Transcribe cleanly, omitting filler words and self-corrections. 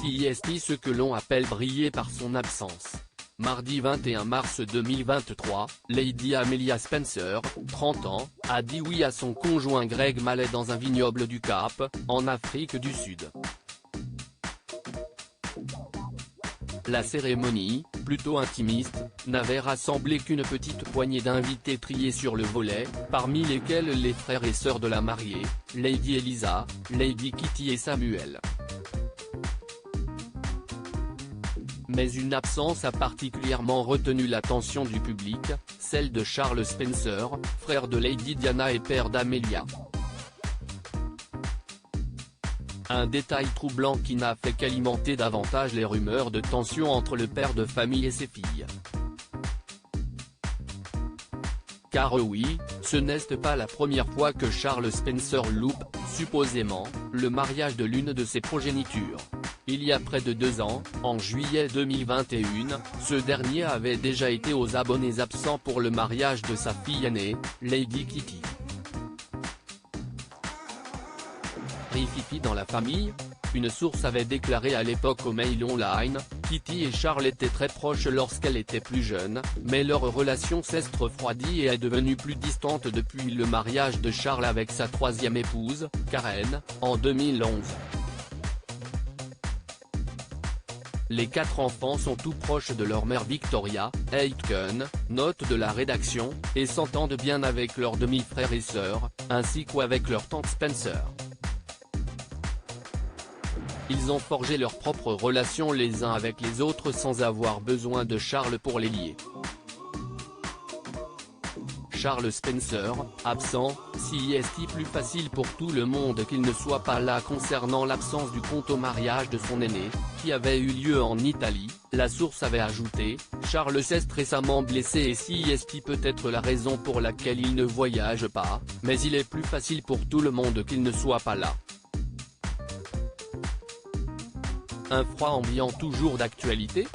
CIST, ce que l'on appelle briller par son absence. Mardi 21 mars 2023, Lady Amelia Spencer, 30 ans, a dit oui à son conjoint Greg Mallet dans un vignoble du Cap, en Afrique du Sud. La cérémonie, plutôt intimiste, n'avait rassemblé qu'une petite poignée d'invités triés sur le volet, parmi lesquels les frères et sœurs de la mariée, Lady Eliza, Lady Kitty et Samuel. Mais une absence a particulièrement retenu l'attention du public, celle de Charles Spencer, frère de Lady Diana et père d'Amelia. Un détail troublant qui n'a fait qu'alimenter davantage les rumeurs de tension entre le père de famille et ses filles. Car oui, ce n'est pas la première fois que Charles Spencer loupe, supposément, le mariage de l'une de ses progénitures. Il y a près de 2 ans, en juillet 2021, ce dernier avait déjà été aux abonnés absents pour le mariage de sa fille aînée, Lady Kitty. Rififi dans la famille? Une source avait déclaré à l'époque au Mail Online, Kitty et Charles étaient très proches lorsqu'elle était plus jeune, mais leur relation s'est refroidie et est devenue plus distante depuis le mariage de Charles avec sa 3e épouse, Karen, en 2011. Les 4 enfants sont tout proches de leur mère Victoria, Aitken, note de la rédaction, et s'entendent bien avec leurs demi-frères et sœurs, ainsi qu'avec leur tante Spencer. Ils ont forgé leur propre relation les uns avec les autres sans avoir besoin de Charles pour les lier. Charles Spencer, absent, CIST plus facile pour tout le monde qu'il ne soit pas là concernant l'absence du compte au mariage de son aîné, qui avait eu lieu en Italie, la source avait ajouté, Charles s'est récemment blessé et CIST peut être la raison pour laquelle il ne voyage pas, mais il est plus facile pour tout le monde qu'il ne soit pas là. Un froid ambiant toujours d'actualité?